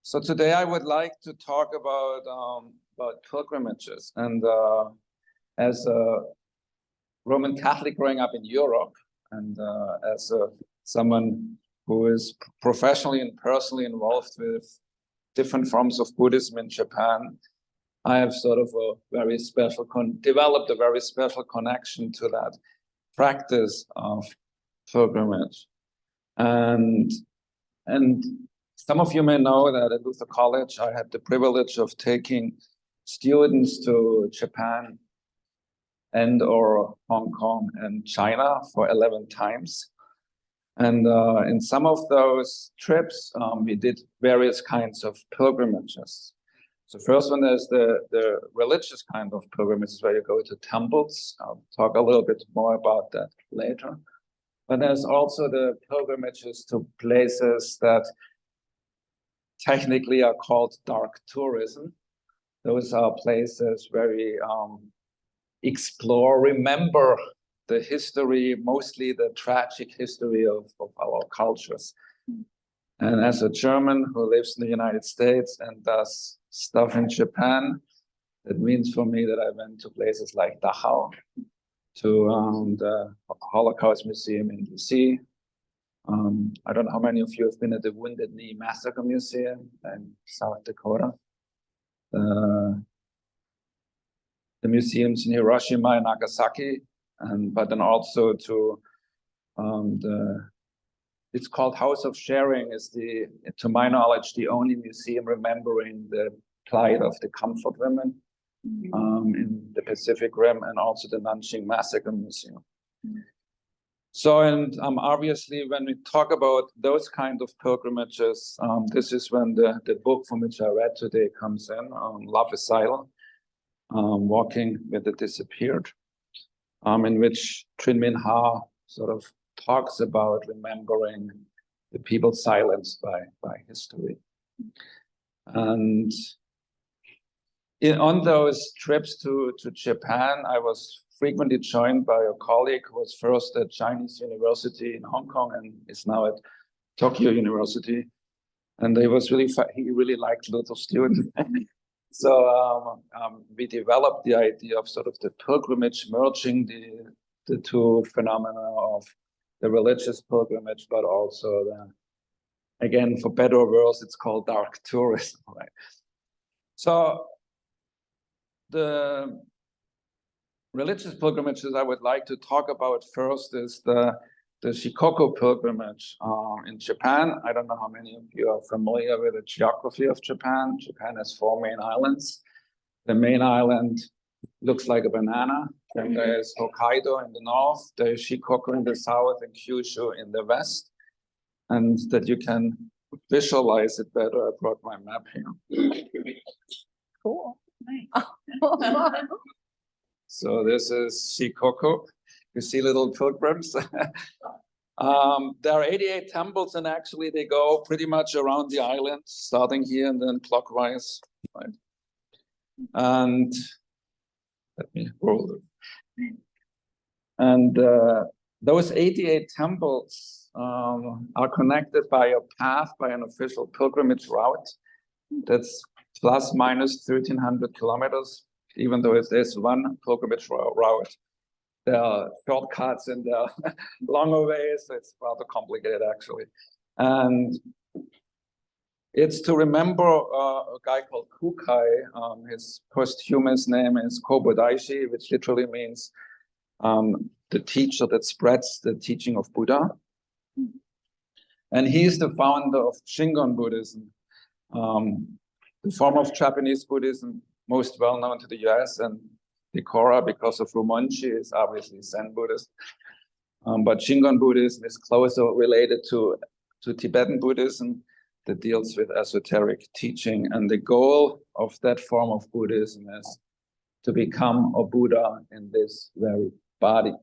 So today I would like to talk about pilgrimages. And as a Roman Catholic growing up in Europe, and as someone who is professionally and personally involved with different forms of Buddhism in Japan, I have sort of developed a very special connection to that practice of pilgrimage. And some of you may know that at Luther College, I had the privilege of taking students to Japan and/or Hong Kong and China for 11 times. And in some of those trips, we did various kinds of pilgrimages. So first one is the religious kind of pilgrimages where you go to temples. I'll talk a little bit more about that later. But there's also the pilgrimages to places that technically are called dark tourism. Those are places where we remember the history, mostly the tragic history of our cultures. And as a German who lives in the United States and does stuff in Japan, it means for me that I went to places like Dachau, to the Holocaust Museum in DC. I don't know how many of you have been at the Wounded Knee Massacre Museum in South Dakota. The museums in Hiroshima and Nagasaki, but then also to it's called House of Sharing, is to my knowledge, the only museum remembering the plight of the comfort women in the Pacific Rim, and also the Nanjing Massacre Museum. So, and obviously, when we talk about those kind of pilgrimages, this is when the book from which I read today comes in, Love Asylum, Walking with the Disappeared, in which Trinh Minh Ha sort of talks about remembering the people silenced by history. And on those trips to Japan, I was frequently joined by a colleague who was first at Chinese University in Hong Kong and is now at Tokyo University. And he really liked Luther students. So we developed the idea of sort of the pilgrimage merging the two phenomena of the religious pilgrimage, but also again, for better or worse, it's called dark tourism, right? So the religious pilgrimages I would like to talk about first is the Shikoku pilgrimage in Japan. I don't know how many of you are familiar with the geography of Japan. Japan has 4 main islands. The main island looks like a banana. Then there's Hokkaido in the north, there's Shikoku in the south, and Kyushu in the west. And that you can visualize it better, I brought my map here. Cool. Nice. So this is Shikoku. You see little pilgrims. There are 88 temples, and actually they go pretty much around the island, starting here and then clockwise, right? And let me roll it. And those 88 temples are connected by a path, by an official pilgrimage route that's plus minus 1,300 kilometers, even though there's one pilgrimage route. There are shortcuts and there are longer ways. It's rather complicated, actually. And it's to remember a guy called Kukai. His posthumous name is Kobodaishi, which literally means the teacher that spreads the teaching of Buddha. And he's the founder of Shingon Buddhism, the form of Japanese Buddhism most well known to the US, and Decorah, because of Rumonji, is obviously Zen Buddhist. But Shingon Buddhism is closer related to Tibetan Buddhism that deals with esoteric teaching. And the goal of that form of Buddhism is to become a Buddha in this very body.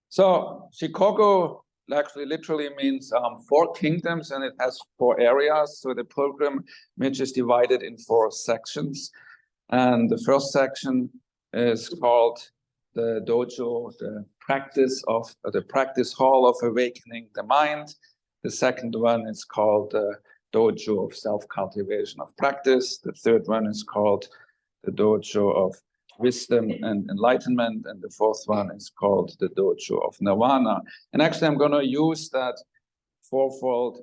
So Shikoku actually literally means 4 kingdoms, and it has 4 areas. So the pilgrimage is divided in 4 sections. And the first section is called the dojo, the practice hall of awakening the mind. The second one is called the Dojo of Self-Cultivation of Practice. The third one is called the Dojo of Wisdom and Enlightenment. And the fourth one is called the Dojo of Nirvana. And actually, I'm going to use that fourfold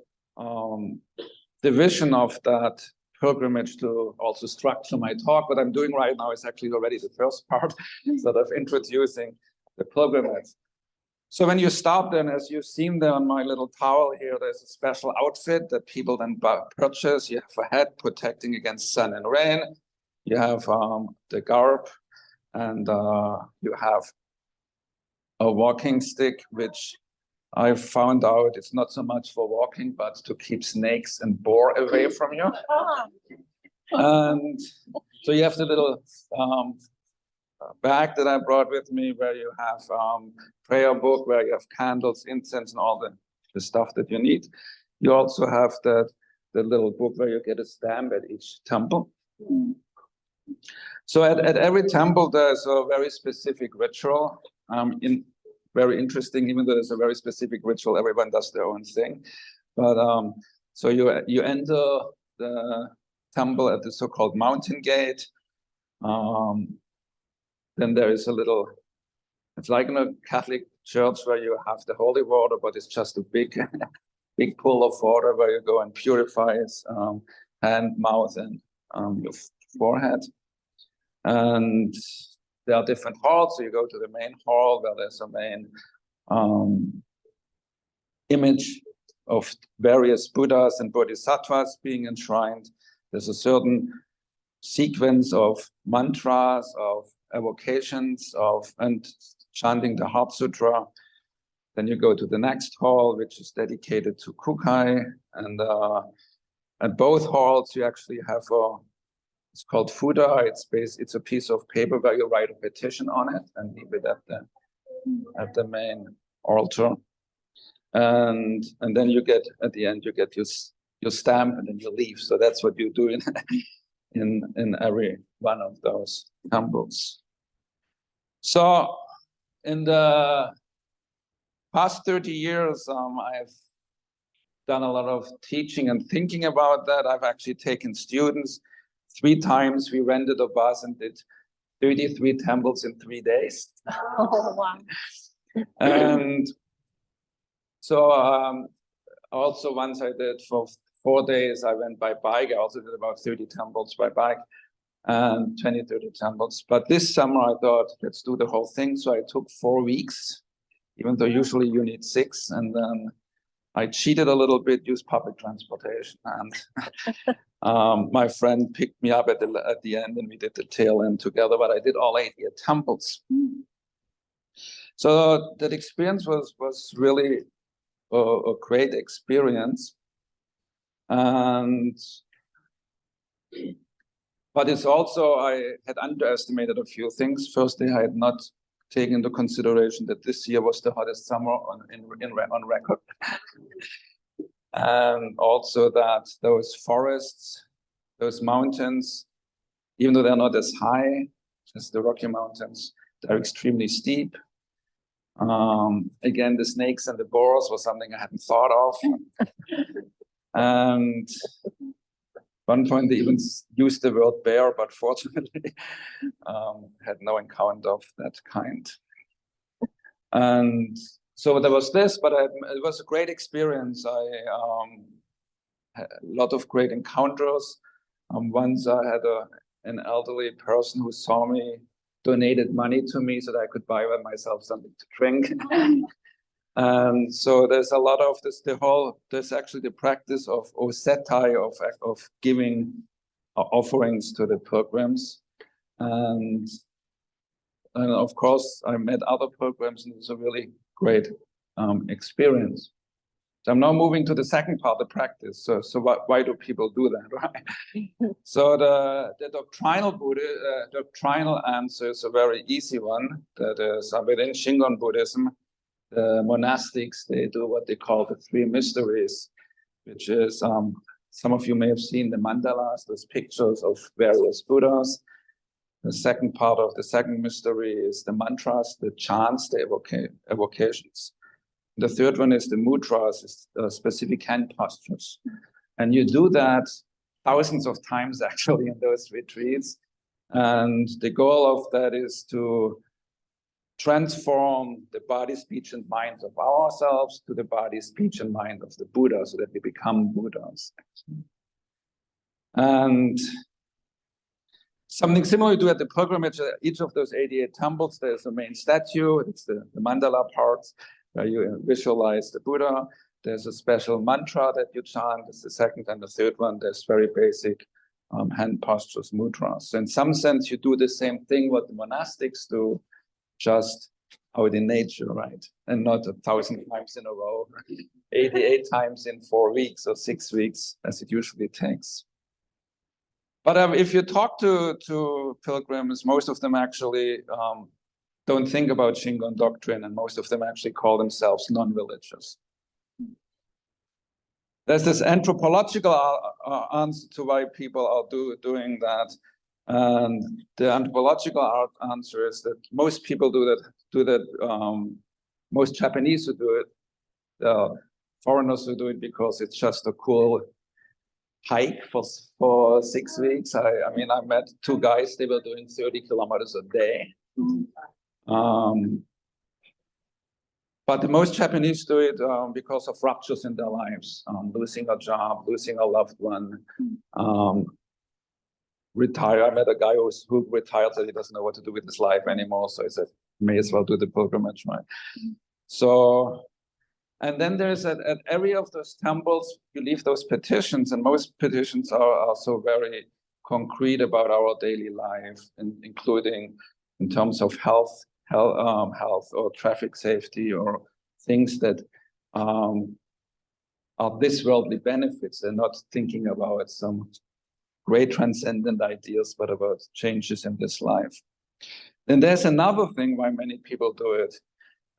division of that pilgrimage to also structure my talk. What I'm doing right now is actually already the first part, sort of introducing the pilgrimage. So when you start then, as you've seen there on my little towel here, there's a special outfit that people then purchase. You have a hat protecting against sun and rain. You have the garb, and you have a walking stick, which I found out it's not so much for walking, but to keep snakes and boar away from you. And so you have the little bag that I brought with me, where you have prayer book, where you have candles, incense, and all the stuff that you need. You also have the little book where you get a stamp at each temple. So at every temple, there's a very specific ritual. Very interesting, even though there's a very specific ritual, everyone does their own thing. But so you enter the temple at the so-called mountain gate. Then there is a little, it's like in a Catholic church where you have the holy water, but it's just a big pool of water where you go and purifies hand, mouth, and your forehead. And there are different halls. So you go to the main hall where there's a main image of various Buddhas and Bodhisattvas being enshrined. There's a certain sequence of mantras, of evocations, and chanting the Heart Sutra. Then you go to the next hall, which is dedicated to Kukai. And at both halls, you actually have it's called Fuda. It's a piece of paper where you write a petition on it and leave it at the main altar. And then you get, at the end, you get your stamp, and then you leave. So that's what you do in every one of those temples. So in the past 30 years, I've done a lot of teaching and thinking about that. I've actually taken students 3 times. We rented a bus and did 33 temples in 3 days. Oh, wow. And so also once I did for 4 days, I went by bike. I also did about 30 temples by bike and 20, 30 temples. But this summer I thought, let's do the whole thing. So I took 4 weeks, even though usually you need 6. And then I cheated a little bit, used public transportation. And my friend picked me up at the end, and we did the tail end together. But I did all 88 temples. So that experience was really a great experience. But it's also, I had underestimated a few things. Firstly, I had not taken into consideration that this year was the hottest summer on record. And also that those forests, those mountains, even though they're not as high as the Rocky Mountains, they're extremely steep. Again, the snakes and the boars was something I hadn't thought of. And at one point they even used the word bear, but fortunately had no encounter of that kind. And so there was this, but it was a great experience. I had a lot of great encounters. Once I had an elderly person who saw me, donated money to me so that I could buy myself something to drink. And so there's a lot of this, there's actually the practice of osetai, of giving offerings to the pilgrims. And of course, I met other pilgrims, and it was a really great experience. So I'm now moving to the second part, the practice. So why do people do that, right? So the doctrinal answer is a very easy one. That is within Shingon Buddhism, the monastics, they do what they call the 3 mysteries, which is, some of you may have seen the mandalas, those pictures of various Buddhas. The second part of the second mystery is the mantras, the chants, the evocations. The third one is the mudras, is specific hand postures. And you do that thousands of times actually in those retreats. And the goal of that is to transform the body, speech, and mind of ourselves to the body, speech, and mind of the Buddha, so that we become Buddhas. And something similar you do at the pilgrimage, each of those 88 temples, there's a main statue, it's the mandala part, where you visualize the Buddha. There's a special mantra that you chant, it's the second and the third one. There's very basic hand postures, mudras. So in some sense, you do the same thing what the monastics do, just out in nature, right? And not 1,000 times in a row, 88 times in 4 weeks or 6 weeks, as it usually takes. But if you talk to pilgrims, most of them actually don't think about Shingon doctrine, and most of them actually call themselves non-religious. There's this anthropological answer to why people are doing that. And the anthropological answer is that most people do that. Most Japanese who do it, foreigners who do it because it's just a cool hike for 6 weeks. I mean, I met 2 guys, they were doing 30 kilometers a day. But the most Japanese do it because of ruptures in their lives, losing a job, losing a loved one, retire. I met a guy who retired, that he doesn't know what to do with his life anymore. So he said, may as well do the pilgrimage, right? So, and then there's at every of those temples, you leave those petitions, and most petitions are also very concrete about our daily life, including in terms of health or traffic safety, or things that are this worldly benefits. They're not thinking about some great transcendent ideas, but about changes in this life. Then there's another thing why many people do it,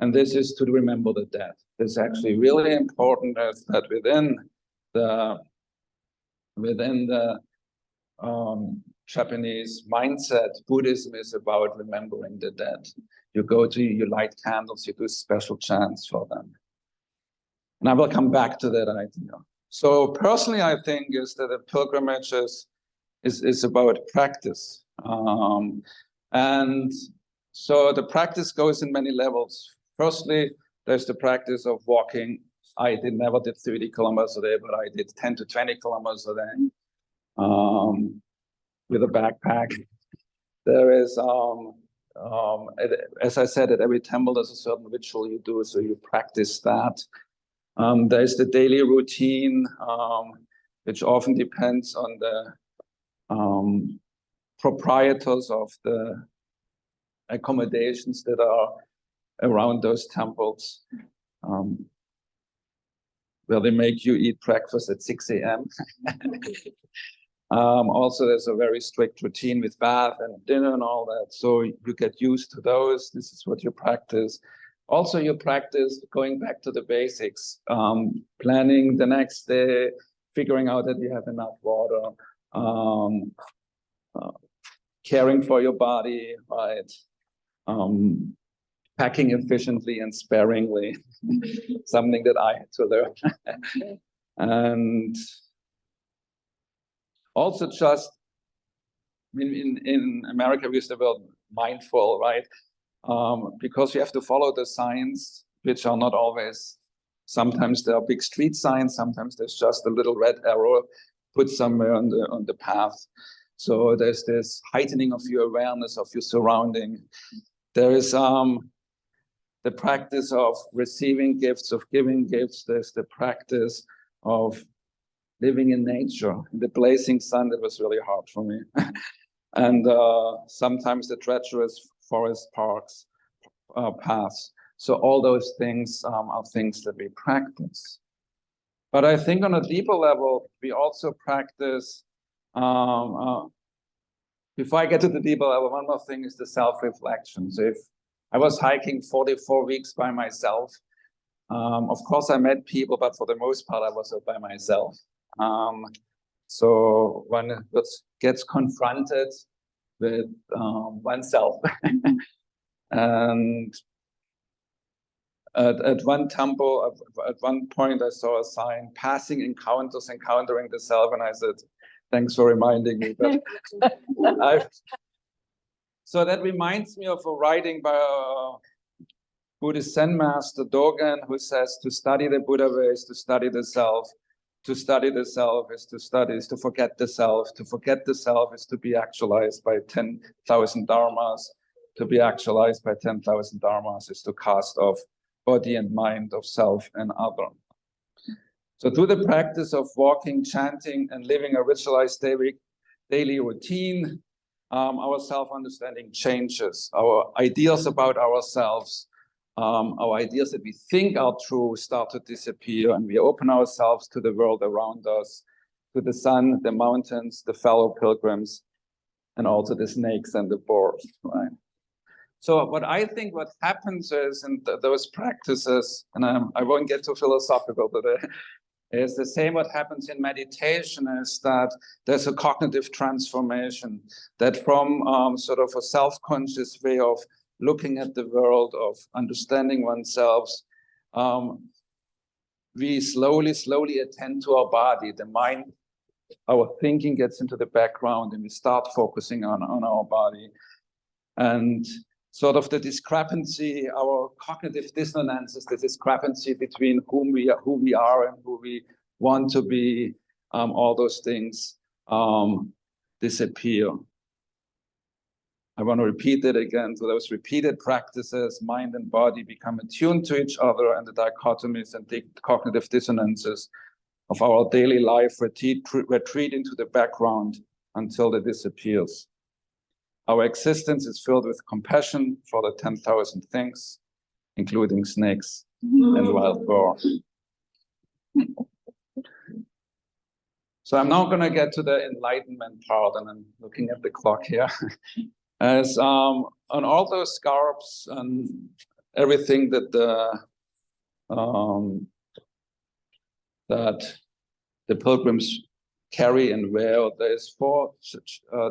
and this is to remember the dead. It's actually really important that within the Japanese mindset, Buddhism is about remembering the dead. You go to, you light candles, you do special chants for them. And I will come back to that idea. So personally, I think is that a pilgrimage is about practice. And so the practice goes in many levels. Firstly, there's the practice of walking. I never did 30 kilometers a day, but I did 10 to 20 kilometers a day with a backpack. There is, as I said, at every temple, there's a certain ritual you do, so you practice that. There's the daily routine, which often depends on the proprietors of the accommodations that are around those temples, where they make you eat breakfast at 6 a.m. Also, there's a very strict routine with bath and dinner and all that. So you get used to those. This is what you practice. Also, you practice going back to the basics, planning the next day, figuring out that you have enough water, caring for your body, right? Packing efficiently and sparingly, something that I had to learn. And also just, in America, we use the word mindful, right? Because you have to follow the signs, which are not always, sometimes there are big street signs, sometimes there's just a little red arrow put somewhere on the path. So there's this heightening of your awareness of your surrounding. There is the practice of receiving gifts, of giving gifts. There's the practice of living in nature. In the blazing sun, that was really hard for me. And sometimes the treacherous forest paths. So all those things are things that we practice. But I think on a deeper level, we also practice, before I get to the deeper level, one more thing is the self-reflection. So if I was hiking 44 weeks by myself, of course I met people, but for the most part, I was by myself. So one gets confronted with oneself. And At one temple, at one point, I saw a sign, passing encounters, encountering the self. And I said, thanks for reminding me. But so that reminds me of a writing by a Buddhist Zen master, Dogen, who says to study the Buddha way is to study the self. To study the self is to forget the self. To forget the self is to be actualized by 10,000 dharmas. To be actualized by 10,000 dharmas is to cast off body and mind of self and other. So through the practice of walking, chanting, and living a ritualized daily routine, our self-understanding changes. Our ideas about ourselves, our ideas that we think are true start to disappear, and we open ourselves to the world around us, to the sun, the mountains, the fellow pilgrims, and also the snakes and the boars, right? So what I think what happens is in those practices, and I won't get too philosophical today, is the same what happens in meditation is that there's a cognitive transformation, that from sort of a self-conscious way of looking at the world, of understanding oneself, we slowly attend to our body, the mind, our thinking gets into the background, and we start focusing on our body. And sort of the discrepancy, our cognitive dissonances, the discrepancy between who we are and who we want to be, all those things disappear. I want to repeat it again. So those repeated practices, mind and body become attuned to each other, and the dichotomies and the cognitive dissonances of our daily life retreat into the background until it disappears. Our existence is filled with compassion for the 10,000 things, including snakes and wild boars. So I'm now going to get to the enlightenment part, and I'm looking at the clock here. As on all those scarps and everything that the pilgrims carry and wear, there's 4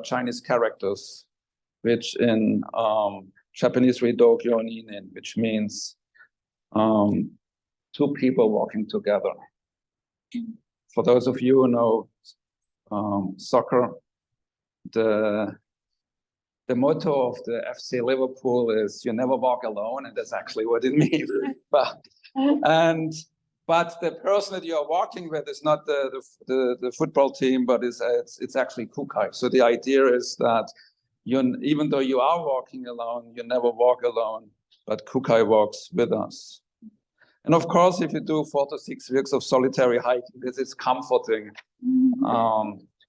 Chinese characters, which in Japanese read Gereon, which means 2 people walking together. For those of you who know soccer, the motto of the FC Liverpool is "You never walk alone," and that's actually what it means. But the person that you are walking with is not the football team, but it's actually Kukai. So the idea is that even though you are walking alone, you never walk alone, but Kukai walks with us. And of course, if you do 4 to 6 weeks of solitary hiking, this is comforting.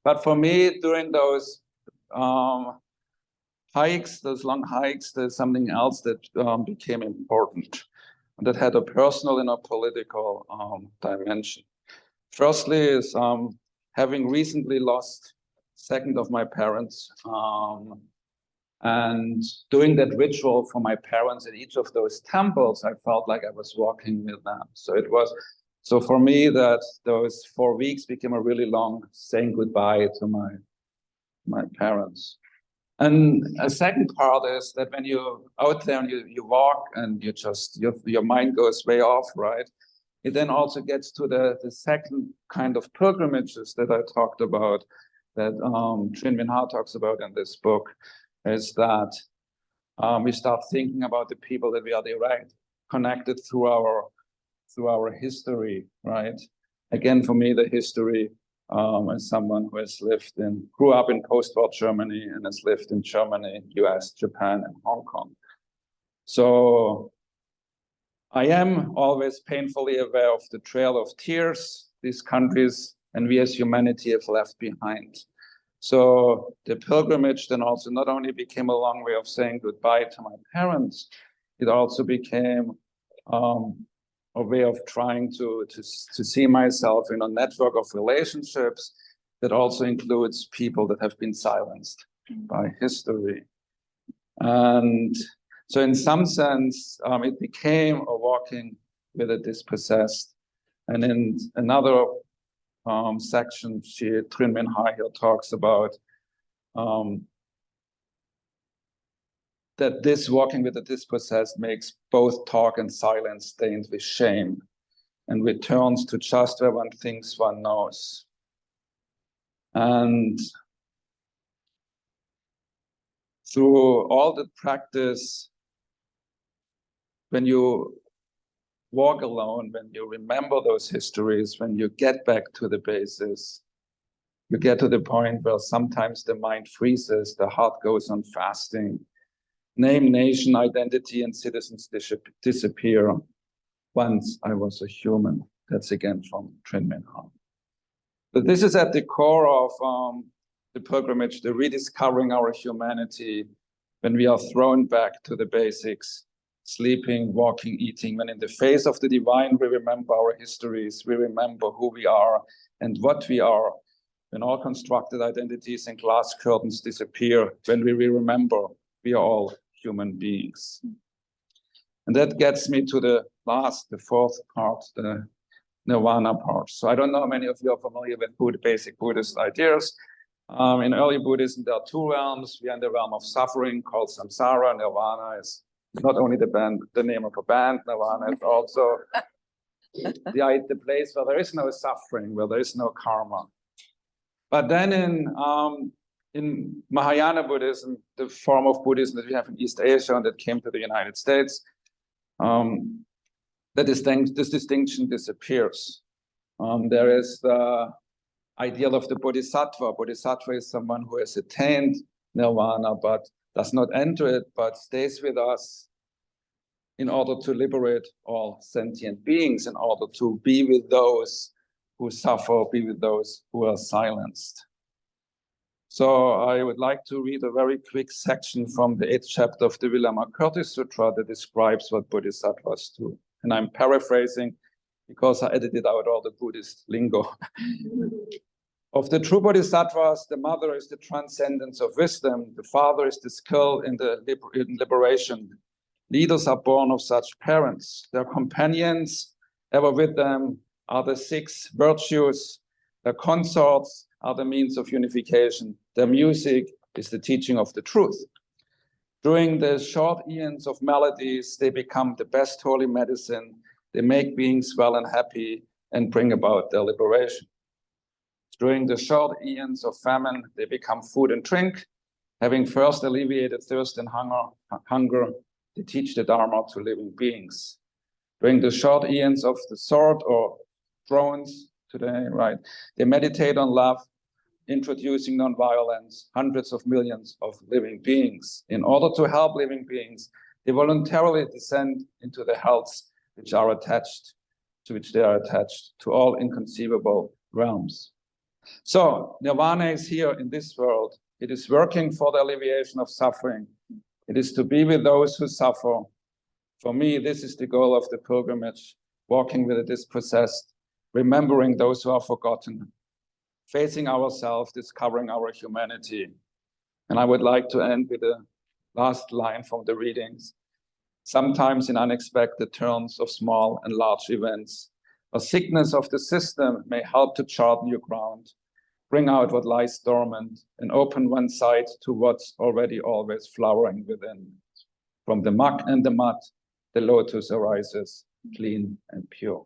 But for me, during those hikes, those long hikes, there's something else that became important, and that had a personal and a political dimension. Firstly is having recently lost 2nd of my parents, and doing that ritual for my parents in each of those temples, I felt like I was walking with them. So for me, that those 4 weeks became a really long saying goodbye to my parents. And a second part is that when you're out there and you walk and you just, your mind goes way off, right? It then also gets to the second kind of pilgrimages that I talked about, that Trinh Minh Ha talks about in this book, is that we start thinking about the people that we are direct connected through our history, right? Again, for me, the history as someone who grew up in post-war Germany and has lived in Germany, US, Japan, and Hong Kong. So I am always painfully aware of the trail of tears these countries and we as humanity have left behind. So the pilgrimage then also not only became a long way of saying goodbye to my parents, it also became a way of trying to see myself in a network of relationships that also includes people that have been silenced by history. And so in some sense, it became a walking with a dispossessed. And in another section, Trinh Minh Ha talks about that this walking with the dispossessed makes both talk and silence stained with shame, and returns to just where one thinks one knows. And through all the practice, when you walk alone, when you remember those histories, when you get back to the basis, you get to the point where sometimes the mind freezes, the heart goes on fasting, name, nation, identity, and citizens disappear. Once I was a human. That's again from Trinh Minh Han. But this is at the core of the pilgrimage, the rediscovering our humanity, when we are thrown back to the basics, sleeping, walking, eating. When in the face of the divine, we remember our histories, we remember who we are and what we are. When all constructed identities and glass curtains disappear, when we remember we are all human beings. And that gets me to the fourth part, the nirvana part. So I don't know how many of you are familiar with basic Buddhist ideas. In early Buddhism, there are two realms. We are in the realm of suffering called samsara. Nirvana is not only the name of a band, nirvana is also the place where there is no suffering, where there is no karma. But then in Mahayana Buddhism, the form of Buddhism that we have in East Asia and that came to the United States, this distinction disappears. There is the ideal of the bodhisattva. Bodhisattva is someone who has attained nirvana, but does not enter it, but stays with us in order to liberate all sentient beings, in order to be with those who suffer, be with those who are silenced. So I would like to read a very quick section from the 8th chapter of the Vilamakirti Sutra that describes what bodhisattvas do. And I'm paraphrasing because I edited out all the Buddhist lingo. Of the true bodhisattvas, the mother is the transcendence of wisdom, the father is the skill in liberation. Leaders are born of such parents. Their companions, ever with them, are the 6 virtues. Their consorts are the means of unification. Their music is the teaching of the truth. During the short eons of melodies, they become the best holy medicine. They make beings well and happy and bring about their liberation. During the short eons of famine, they become food and drink. Having first alleviated thirst and hunger, they teach the Dharma to living beings. During the short eons of the sword or thrones today, right, they meditate on love, introducing nonviolence, hundreds of millions of living beings. In order to help living beings, they voluntarily descend into the hells which they are attached to all inconceivable realms. So nirvana is here in this world. It is working for the alleviation of suffering. It is to be with those who suffer. For me, this is the goal of the pilgrimage, walking with the dispossessed, remembering those who are forgotten, facing ourselves, discovering our humanity. And I would like to end with the last line from the readings. Sometimes in unexpected turns of small and large events, a sickness of the system may help to chart new ground, bring out what lies dormant, and open one side to what's already always flowering within. From the muck and the mud, the lotus arises, clean and pure.